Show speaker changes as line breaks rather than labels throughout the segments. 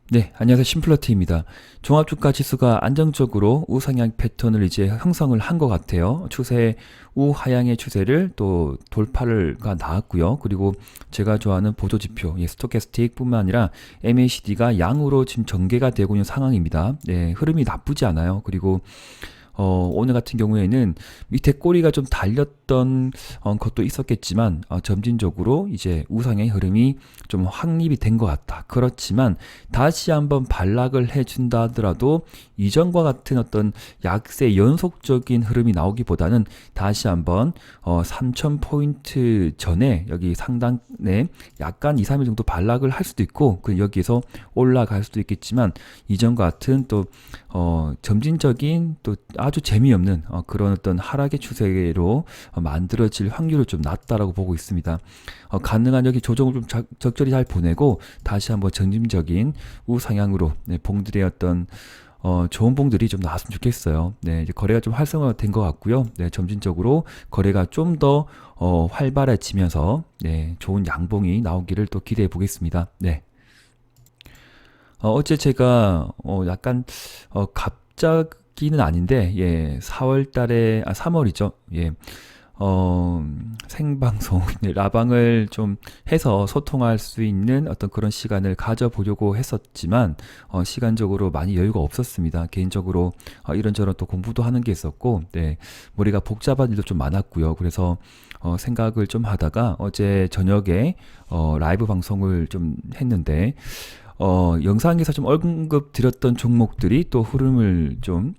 네, 안녕하세요. 심플러티입니다. 종합주가 지수가 안정적으로 우상향 패턴을 이제 형성을 한 것 같아요. 우하향의 추세를 또 돌파가 나왔고요. 그리고 제가 좋아하는 보조지표, 스토캐스틱 뿐만 아니라 MACD가 양으로 지금 전개가 되고 있는 상황입니다. 네, 흐름이 나쁘지 않아요. 그리고 오늘 같은 경우에는 밑에 꼬리가 좀 달렸던 것도 있었겠지만 점진적으로 이제 우상향의 흐름이 좀 확립이 된 것 같다. 그렇지만 다시 한번 반락을 해준다 하더라도 이전과 같은 어떤 약세 연속적인 흐름이 나오기보다는 다시 한번 3000포인트 전에 여기 상단에 약간 2, 3일 정도 반락을 할 수도 있고 여기에서 올라갈 수도 있겠지만 이전과 같은 또 점진적인 또 아주 재미없는 그런 어떤 하락의 추세로 만들어질 확률이 좀 낮다라고 보고 있습니다. 가능한 여기 조정을 좀 적절히 잘 보내고 다시 한번 점진적인 우상향으로 봉들의 어떤 좋은 봉들이 좀 나왔으면 좋겠어요. 네, 이제 거래가 좀 활성화된 것 같고요. 네, 점진적으로 거래가 좀 더 활발해지면서 네, 좋은 양봉이 나오기를 또 기대해 보겠습니다. 네. 어제 제가 약간 갑자기는 아닌데 4월 달에 3월이죠. 생방송 라방을 좀 해서 소통할 수 있는 어떤 그런 시간을 가져보려고 했었지만 시간적으로 많이 여유가 없었습니다. 개인적으로 이런저런 또 공부도 하는 게 있었고 네, 머리가 복잡한 일도 좀 많았고요. 그래서 생각을 좀 하다가 어제 저녁에 라이브 방송을 좀 했는데 영상에서 좀 언급 드렸던 종목들이 또 흐름을 좀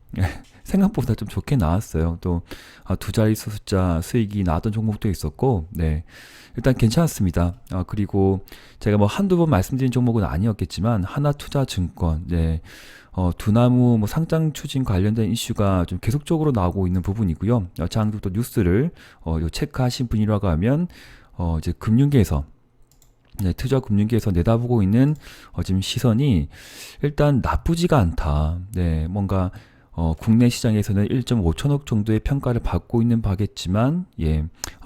생각보다 좀 좋게 나왔어요. 또 두 자릿수 숫자 수익이 나왔던 종목도 있었고, 네. 일단 괜찮았습니다. 그리고 제가 뭐 한두 번 말씀드린 종목은 아니었겠지만 하나투자증권, 네. 두나무 뭐 상장 추진 관련된 이슈가 좀 계속적으로 나오고 있는 부분이고요. 장도 뉴스를 요 체크하신 분이라고 하면 이제 금융계에서 네, 투자 금융계에서 내다보고 있는 지금 시선이 일단 나쁘지가 않다. 네, 뭔가 국내 시장에서는 1.5천억 정도의 평가를 받고 있는 바겠지만,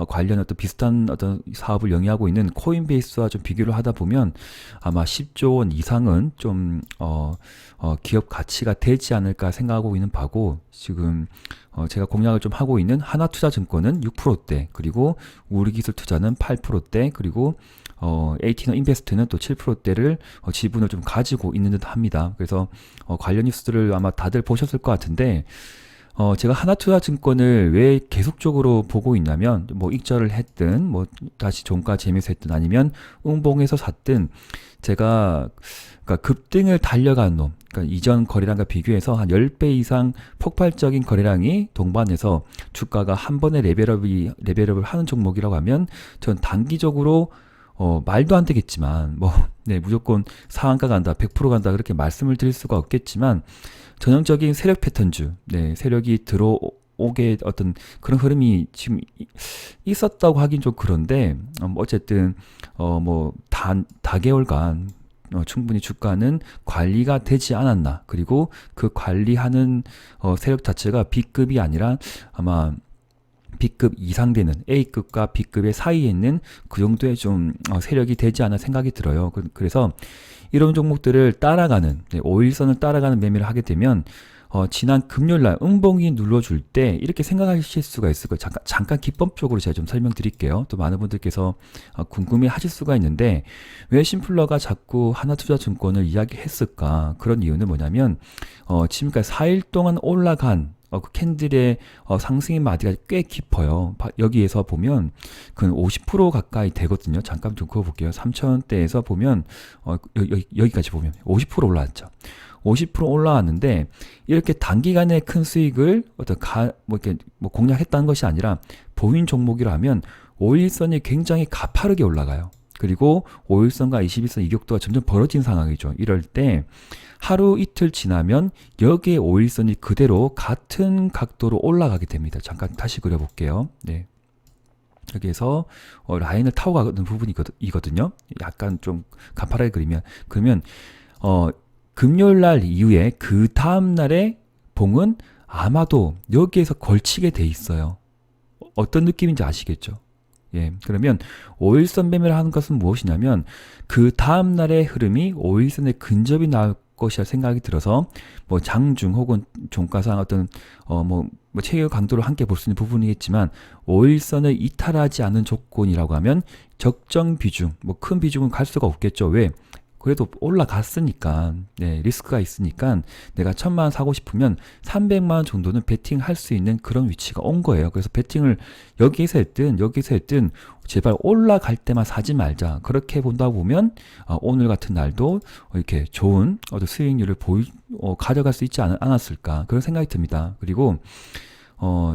관련 어떤 비슷한 어떤 사업을 영위하고 있는 코인베이스와 좀 비교를 하다 보면 아마 10조 원 이상은 좀, 기업 가치가 되지 않을까 생각하고 있는 바고, 지금, 제가 공략을 좀 하고 있는 하나투자증권은 6%대, 그리고 우리기술투자는 8%대, 그리고 에이티너 인베스트는 또 7%대를 지분을 좀 가지고 있는 듯 합니다. 그래서 관련 뉴스들을 아마 다들 보셨을 것 같은데 제가 하나투자증권을 왜 계속적으로 보고 있냐면 뭐 익절을 했든 뭐 다시 종가 재매수 했든 아니면 응봉해서 샀든 제가 그러니까 급등을 달려간 놈 그러니까 이전 거래량과 비교해서 한 10배 이상 폭발적인 거래량이 동반해서 주가가 한 번에 레벨업을 하는 종목이라고 하면 전 단기적으로 말도 안 되겠지만, 네, 무조건 상한가 간다, 100% 간다, 그렇게 말씀을 드릴 수가 없겠지만, 전형적인 세력 패턴주, 네, 세력이 들어오게 어떤 그런 흐름이 지금 있었다고 하긴 좀 그런데, 어쨌든, 다개월간, 충분히 주가는 관리가 되지 않았나. 그리고 그 관리하는, 세력 자체가 B급이 아니라 아마 B급 이상 되는 A급과 B급의 사이에 있는 그 정도의 좀 세력이 되지 않아 생각이 들어요. 그래서 이런 종목들을 따라가는 5일선을 따라가는 매매를 하게 되면 지난 금요일날 음봉이 눌러줄 때 이렇게 생각하실 수가 있을 거예요. 잠깐 기법적으로 제가 좀 설명드릴게요. 또 많은 분들께서 궁금해 하실 수가 있는데 왜 심플러가 자꾸 하나투자증권을 이야기했을까? 그런 이유는 뭐냐면 지금까지 4일 동안 올라간 그 캔들의 상승의 마디가 꽤 깊어요. 여기에서 보면 그 50% 가까이 되거든요. 잠깐 좀 그어볼게요. 3,000원대에서 보면 여기까지 보면 50% 올라왔죠. 50% 올라왔는데 이렇게 단기간에 큰 수익을 이렇게 공략했다는 것이 아니라 보인 종목이라면 5일선이 굉장히 가파르게 올라가요. 그리고 5일선과 21선 이격도가 점점 벌어진 상황이죠. 이럴 때 하루 이틀 지나면 여기에 5일선이 그대로 같은 각도로 올라가게 됩니다. 잠깐 다시 그려볼게요. 네. 여기에서 라인을 타고 가는 부분이거든요. 약간 좀 가파르게 그러면 금요일 날 이후에 그 다음 날의 봉은 아마도 여기에서 걸치게 돼 있어요. 어떤 느낌인지 아시겠죠? 예, 그러면 5일선 매매를 하는 것은 무엇이냐면 그 다음 날의 흐름이 5일선에 근접이 나올 것이라 생각이 들어서 뭐 장중 혹은 종가상 어떤 뭐 체계 강도를 함께 볼 수 있는 부분이겠지만 5일선을 이탈하지 않은 조건이라고 하면 적정 비중, 뭐 큰 비중은 갈 수가 없겠죠. 왜? 그래도 올라갔으니까, 네, 리스크가 있으니까 내가 1,000만 원 사고 싶으면 300만 원 정도는 베팅할 수 있는 그런 위치가 온 거예요. 그래서 베팅을 여기서 했든 제발 올라갈 때만 사지 말자. 그렇게 본다 보면 오늘 같은 날도 이렇게 좋은 수익률을 가져갈 수 있지 않았을까 그런 생각이 듭니다. 그리고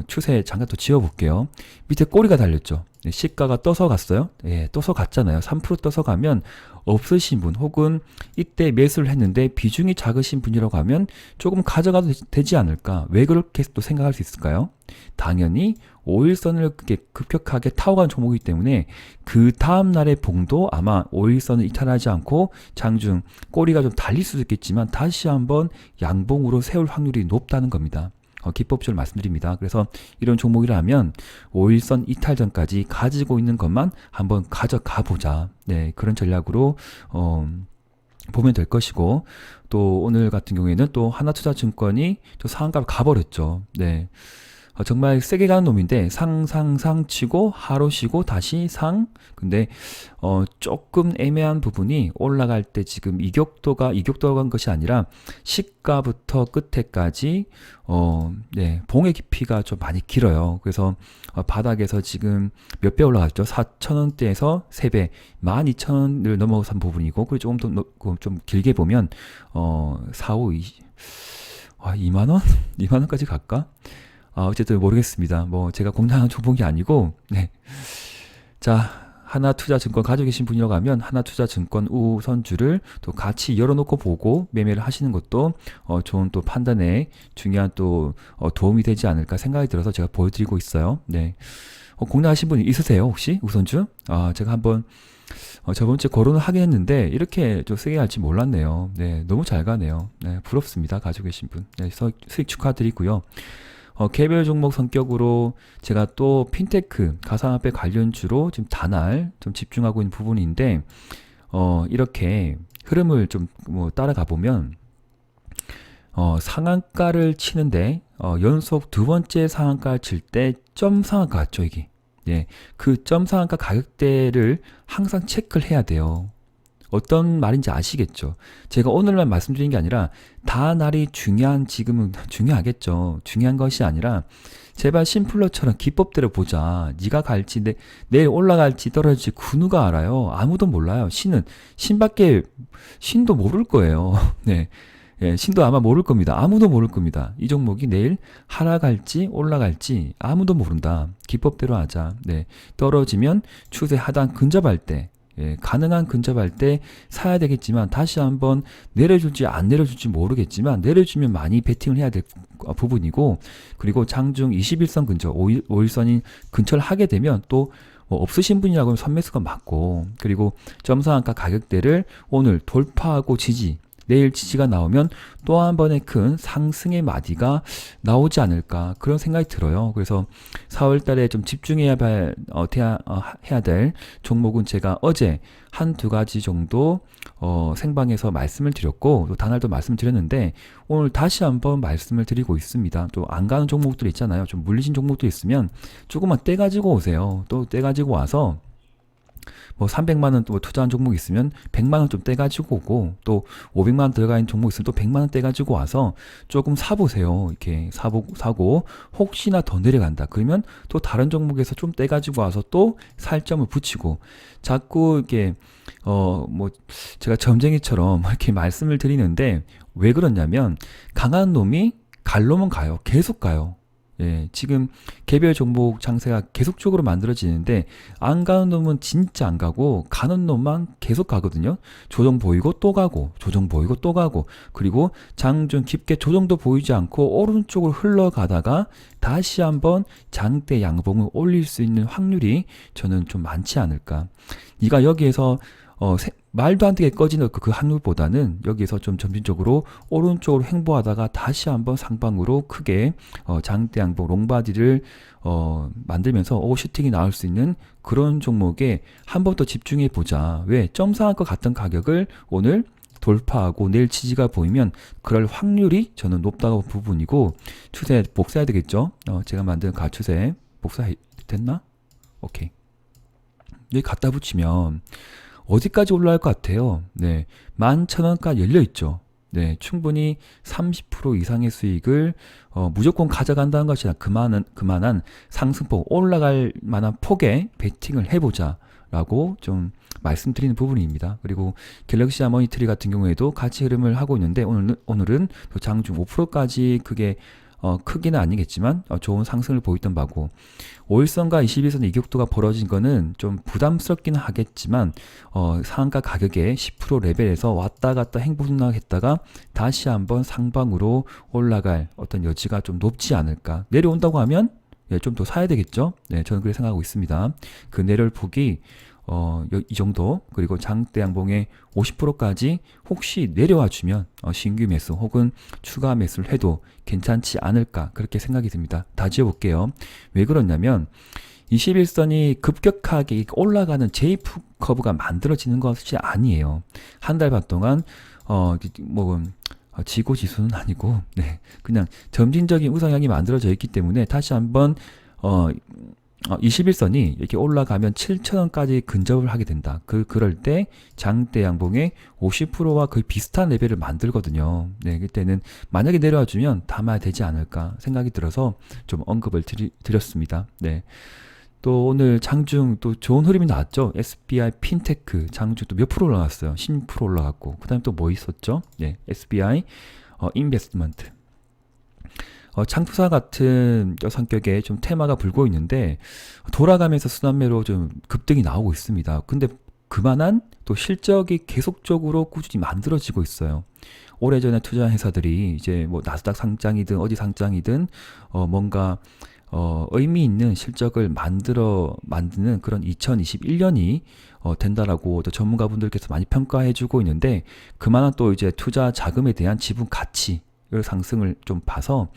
추세 잠깐 또 지워볼게요. 밑에 꼬리가 달렸죠. 네, 시가가 떠서 갔어요. 예, 떠서 갔잖아요. 3% 떠서 가면 없으신 분 혹은 이때 매수를 했는데 비중이 작으신 분이라고 하면 조금 가져가도 되지 않을까? 왜 그렇게 또 생각할 수 있을까요? 당연히 5일선을 급격하게 타고 간 종목이기 때문에 그 다음 날의 봉도 아마 5일선을 이탈하지 않고 장중 꼬리가 좀 달릴 수도 있겠지만 다시 한번 양봉으로 세울 확률이 높다는 겁니다. 기법적으로 말씀드립니다. 그래서 이런 종목이라면 5일선 이탈 전까지 가지고 있는 것만 한번 가져가 보자. 네, 그런 전략으로 보면 될 것이고, 또 오늘 같은 경우에는 또 하나투자증권이 또 상한가로 가버렸죠. 네. 정말 세게 가는 놈인데 상 치고 하루 쉬고 다시 상. 근데 조금 애매한 부분이 올라갈 때 지금 이격도가 간 것이 아니라 시가부터 끝에까지 네, 봉의 깊이가 좀 많이 길어요. 그래서 바닥에서 지금 몇 배 올라갔죠? 4,000원대에서 3배 12,000원을 넘어선 부분이고, 그리고 조금 더 좀 길게 보면 4, 5, 2만 원? 2만 원까지 갈까? 어쨌든 모르겠습니다. 뭐 제가 공략한 종목이 아니고, 네. 자, 하나투자증권 가지고 계신 분이라고 하면 하나투자증권 우선주를 또 같이 열어놓고 보고 매매를 하시는 것도 좋은 또 판단에 중요한 또 도움이 되지 않을까 생각이 들어서 제가 보여드리고 있어요. 네. 공략하신 분 있으세요 혹시 우선주? 제가 한번 저번 주에 거론을 하긴 했는데 이렇게 좀 세게 할지 몰랐네요. 네, 너무 잘 가네요. 네, 부럽습니다. 가지고 계신 분. 네, 수익 축하드리고요. 개별 종목 성격으로 제가 또 핀테크, 가상화폐 관련주로 지금 단알 좀 집중하고 있는 부분인데, 이렇게 흐름을 좀 따라가 보면, 상한가를 치는데, 연속 두 번째 상한가를 칠 때 점 상한가 같죠, 이게. 예. 그 점 상한가 가격대를 항상 체크를 해야 돼요. 어떤 말인지 아시겠죠? 제가 오늘만 말씀드린 게 아니라 다날이 지금은 중요하겠죠. 중요한 것이 아니라 제발 심플러처럼 기법대로 보자. 네가 갈지 내일 올라갈지 떨어질지 그 누가 알아요? 아무도 몰라요. 신도 모를 거예요. 네. 예, 신도 아마 모를 겁니다. 아무도 모를 겁니다. 이 종목이 내일 하락할지 올라갈지 아무도 모른다. 기법대로 하자. 네. 떨어지면 추세 하단 근접할 때, 예, 가능한 근접할 때 사야 되겠지만, 다시 한번 내려줄지 안 내려줄지 모르겠지만 내려주면 많이 베팅을 해야 될 부분이고, 그리고 장중 21선 근처 5일선인 근처를 하게 되면 또 없으신 분이라고 하면 선매수가 맞고, 그리고 점상한가 가격대를 오늘 돌파하고 내일 지지가 나오면 또 한 번의 큰 상승의 마디가 나오지 않을까 그런 생각이 들어요. 그래서 4월 달에 좀 집중해야 해야 될 종목은 제가 어제 한두 가지 정도 생방에서 말씀을 드렸고, 또 단알도 말씀드렸는데 오늘 다시 한번 말씀을 드리고 있습니다. 또 안 가는 종목들 있잖아요. 좀 물리신 종목도 있으면 조금만 떼가지고 오세요. 또 떼가지고 와서 300만원 또 투자한 종목 있으면 100만원 좀 떼가지고 오고, 또 500만원 들어가 있는 종목 있으면 또 100만원 떼가지고 와서 조금 사보세요. 이렇게 사고, 혹시나 더 내려간다. 그러면 또 다른 종목에서 좀 떼가지고 와서 또 살점을 붙이고, 자꾸 이렇게, 제가 점쟁이처럼 이렇게 말씀을 드리는데, 왜 그러냐면, 강한 놈이 갈 놈은 가요. 계속 가요. 예, 지금 개별 종목 장세가 계속적으로 만들어지는데 안 가는 놈은 진짜 안 가고 가는 놈만 계속 가거든요. 조정 보이고 또 가고, 조정 보이고 또 가고, 그리고 장중 깊게 조정도 보이지 않고 오른쪽으로 흘러가다가 다시 한번 장대 양봉을 올릴 수 있는 확률이 저는 좀 많지 않을까. 네가 여기에서 말도 안 되게 꺼지는 그 확률보다는 여기서 좀 점진적으로 오른쪽으로 횡보하다가 다시 한번 상방으로 크게 장대 양봉 롱바디를 만들면서 슈팅이 나올 수 있는 그런 종목에 한 번 더 집중해 보자. 왜? 점상할 것 같던 가격을 오늘 돌파하고 내일 지지가 보이면 그럴 확률이 저는 높다고 부분이고, 추세 복사해야 되겠죠. 제가 만든 가추세 복사 됐나? 오케이. 여기 갖다 붙이면 어디까지 올라갈 것 같아요? 네, 11,000원까지 열려있죠. 네, 충분히 30% 이상의 수익을 무조건 가져간다는 것이 아니라 그만한 상승폭, 올라갈 만한 폭에 베팅을 해보자 라고 좀 말씀드리는 부분입니다. 그리고 갤럭시 하모니트리 같은 경우에도 같이 흐름을 하고 있는데 오늘은 또 장중 5%까지 그게 크기는 아니겠지만 좋은 상승을 보였던 바고, 5일선과 21선 이격도가 벌어진 거는 좀 부담스럽기는 하겠지만 상한가 가격의 10% 레벨에서 왔다 갔다 행보순항했다가 다시 한번 상방으로 올라갈 어떤 여지가 좀 높지 않을까. 내려온다고 하면 좀 더 사야 되겠죠. 네, 저는 그렇게 생각하고 있습니다. 그 내려올 폭이 이 정도, 그리고 장대 양봉의 50%까지 혹시 내려와 주면 신규 매수 혹은 추가 매수를 해도 괜찮지 않을까, 그렇게 생각이 듭니다. 다 지어볼게요. 왜 그러냐면 21선이 급격하게 올라가는 J 커브가 만들어지는 것이 아니에요. 한 달 반 동안 지고 지수는 아니고, 네, 그냥 점진적인 우상향이 만들어져 있기 때문에 다시 한번 21선이 이렇게 올라가면 7,000원까지 근접을 하게 된다. 그럴 때 장대 양봉의 50%와 거의 비슷한 레벨을 만들거든요. 네, 그때는 만약에 내려와 주면 담아야 되지 않을까 생각이 들어서 좀 언급을 드렸습니다. 네. 또 오늘 장중 또 좋은 흐름이 나왔죠. SBI 핀테크 장중 또 몇 프로 올라갔어요. 16% 올라갔고, 그 다음에 또 뭐 있었죠? 네, SBI 인베스트먼트. 창투사 같은 성격의 좀 테마가 불고 있는데 돌아가면서 순환매로 좀 급등이 나오고 있습니다. 근데 그만한 또 실적이 계속적으로 꾸준히 만들어지고 있어요. 오래전에 투자한 회사들이 이제 뭐 나스닥 상장이든 어디 상장이든 뭔가 의미 있는 실적을 만드는 그런 2021년이 된다라고 또 전문가분들께서 많이 평가해주고 있는데, 그만한 또 이제 투자 자금에 대한 지분 가치 상승을 좀 봐서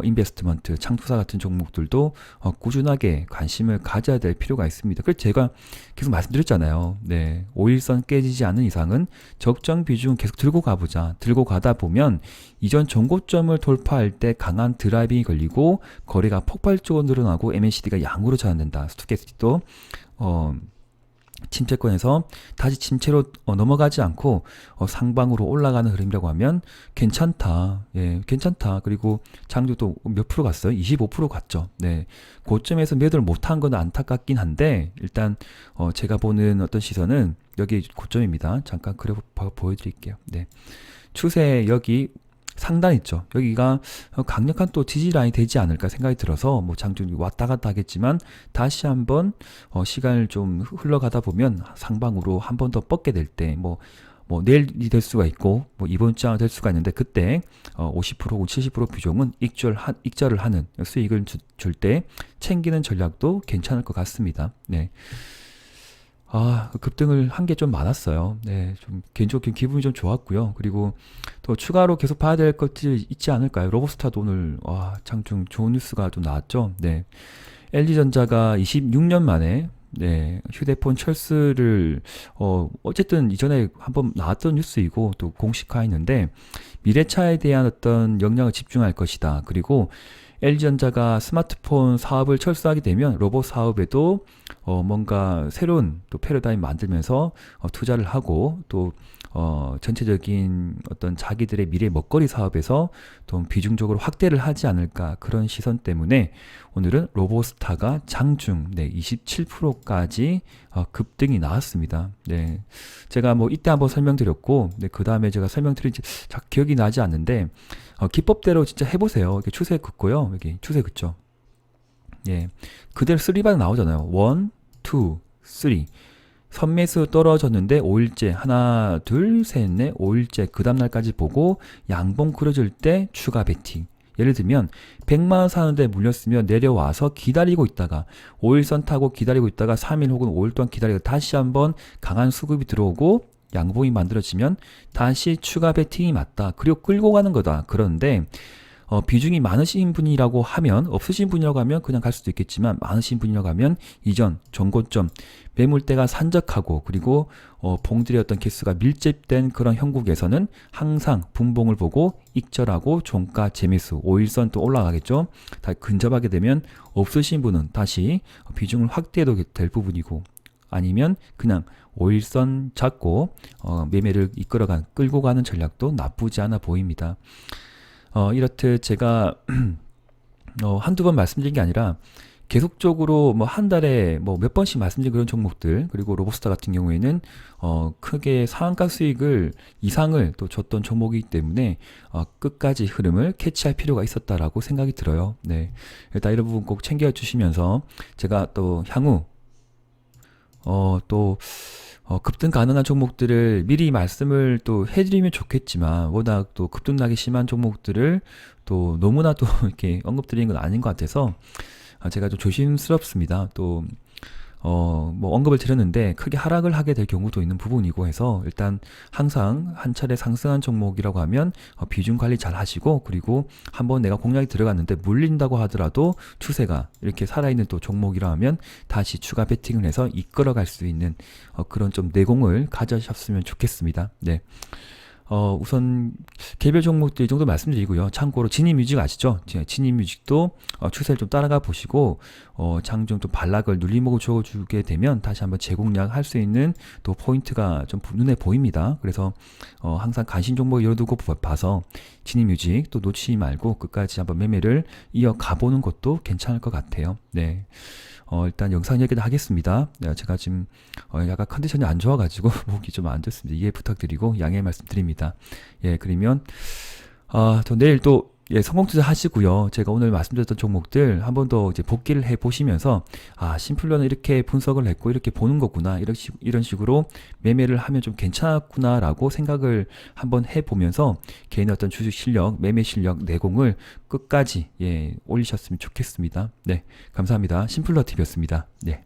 인베스트먼트, 창투사 같은 종목들도 꾸준하게 관심을 가져야 될 필요가 있습니다. 그래서 제가 계속 말씀드렸잖아요. 네, 5일선 깨지지 않는 이상은 적정 비중 계속 들고 가보자. 들고 가다 보면 이전 전고점을 돌파할 때 강한 드라이빙이 걸리고 거래가 폭발적으로 늘어나고 MACD가 양으로 전환된다. 스토캐스틱도 침체권에서 다시 침체로 넘어가지 않고 상방으로 올라가는 흐름이라고 하면 괜찮다. 예, 괜찮다. 그리고 장주도 몇 프로 갔어요? 25% 갔죠. 네, 고점에서 매도를 못한 건 안타깝긴 한데 일단 제가 보는 어떤 시선은 여기 고점입니다. 잠깐 그래프 보여드릴게요. 네, 추세 여기 상단 있죠. 여기가 강력한 또 지지라인이 되지 않을까 생각이 들어서 뭐 장중이 왔다 갔다 하겠지만 다시 한번 시간을 좀 흘러가다 보면 상방으로 한 번 더 뻗게 될 때 뭐 내일이 될 수가 있고 뭐 이번 주 안에 될 수가 있는데, 그때 50% 혹은 70% 비중은 익절을 하는 수익을 줄 때 챙기는 전략도 괜찮을 것 같습니다. 네. 급등을 한 게 좀 많았어요. 네, 좀 개인적으로 기분이 좀 좋았고요. 그리고 또 추가로 계속 봐야 될 것들이 있지 않을까요? 로보스타도 오늘 장중 좋은 뉴스가 좀 나왔죠. 네, LG전자가 26년 만에 네, 휴대폰 철수를 어쨌든 이전에 한번 나왔던 뉴스이고 또 공식화했는데, 미래차에 대한 어떤 역량을 집중할 것이다. 그리고 LG전자가 스마트폰 사업을 철수하게 되면 로봇 사업에도 뭔가 새로운 또 패러다임 만들면서 투자를 하고 또 전체적인 어떤 자기들의 미래 먹거리 사업에서 좀 비중적으로 확대를 하지 않을까, 그런 시선 때문에 오늘은 로보스타가 장중 27%까지 급등이 나왔습니다. 네, 제가 뭐 이때 한번 설명드렸고, 그 다음에 제가 설명드린지 기억이 나지 않는데 기법대로 진짜 해보세요. 이렇게 추세 긋고요. 여기 추세 긋죠. 예, 그대로 3바 나오잖아요. 1, 2, 3. 선매수 떨어졌는데 5일째 하나 둘 셋 넷 5일째 그 다음날까지 보고 양봉 그려줄 때 추가 베팅. 예를 들면 100만원 사는데 물렸으면 내려와서 기다리고 있다가 5일선 타고 기다리고 있다가 3일 혹은 5일 동안 기다리고 다시 한번 강한 수급이 들어오고 양봉이 만들어지면 다시 추가 베팅이 맞다. 그리고 끌고 가는 거다. 그런데 비중이 많으신 분이라고 하면, 없으신 분이라고 하면 그냥 갈 수도 있겠지만, 많으신 분이라고 하면 이전 전고점 매물대가 산적하고, 그리고 봉들의 어떤 개수가 밀집된 그런 형국에서는 항상 분봉을 보고 익절하고 종가 재매수 5일선 또 올라가겠죠. 다 근접하게 되면 없으신 분은 다시 비중을 확대해도 될 부분이고, 아니면 그냥 5일선 잡고 매매를 이끌어간, 끌고 가는 전략도 나쁘지 않아 보입니다. 이렇듯 제가 한두 번 말씀드린 게 아니라 계속적으로 뭐 한 달에 뭐 몇 번씩 말씀드린 그런 종목들, 그리고 로보스타 같은 경우에는 크게 상한가 수익을 이상을 또 줬던 종목이기 때문에 끝까지 흐름을 캐치할 필요가 있었다라고 생각이 들어요. 네, 일단 이런 부분 꼭 챙겨 주시면서 제가 또 향후 또 급등 가능한 종목들을 미리 말씀을 또 해드리면 좋겠지만, 워낙 또 급등나기 심한 종목들을 또 너무나 또 이렇게 언급드리는 건 아닌 것 같아서 제가 좀 조심스럽습니다. 또 뭐 언급을 드렸는데 크게 하락을 하게 될 경우도 있는 부분이고 해서, 일단 항상 한 차례 상승한 종목이라고 하면 비중 관리 잘 하시고, 그리고 한번 내가 공략이 들어갔는데 물린다고 하더라도 추세가 이렇게 살아있는 또 종목이라 하면 다시 추가 베팅을 해서 이끌어 갈 수 있는 그런 좀 내공을 가져셨으면 좋겠습니다. 네. 우선 개별 종목들 이 정도 말씀드리고요. 참고로 진입뮤직 아시죠? 진입뮤직도 추세를 좀 따라가 보시고 장중 좀 반락을 눌림목을 줘주게 되면 다시 한번 재공략 할 수 있는 또 포인트가 좀 눈에 보입니다. 그래서 항상 관심 종목 열어두고 봐서 진입뮤직 또 놓치지 말고 끝까지 한번 매매를 이어가 보는 것도 괜찮을 것 같아요. 네. 일단 영상 얘기도 하겠습니다. 제가 지금 약간 컨디션이 안 좋아가지고 목이 좀 안 좋습니다. 이해 부탁드리고 양해 말씀드립니다. 예, 그러면 또 내일 또 성공 투자 하시고요. 제가 오늘 말씀드렸던 종목들 한 번 더 이제 복기를 해 보시면서 심플러는 이렇게 분석을 했고 이렇게 보는 거구나, 이런 식으로 매매를 하면 좀 괜찮았구나라고 생각을 한번 해 보면서 개인의 어떤 주식 실력, 매매 실력, 내공을 끝까지 올리셨으면 좋겠습니다. 네, 감사합니다. 심플러 TV였습니다. 네.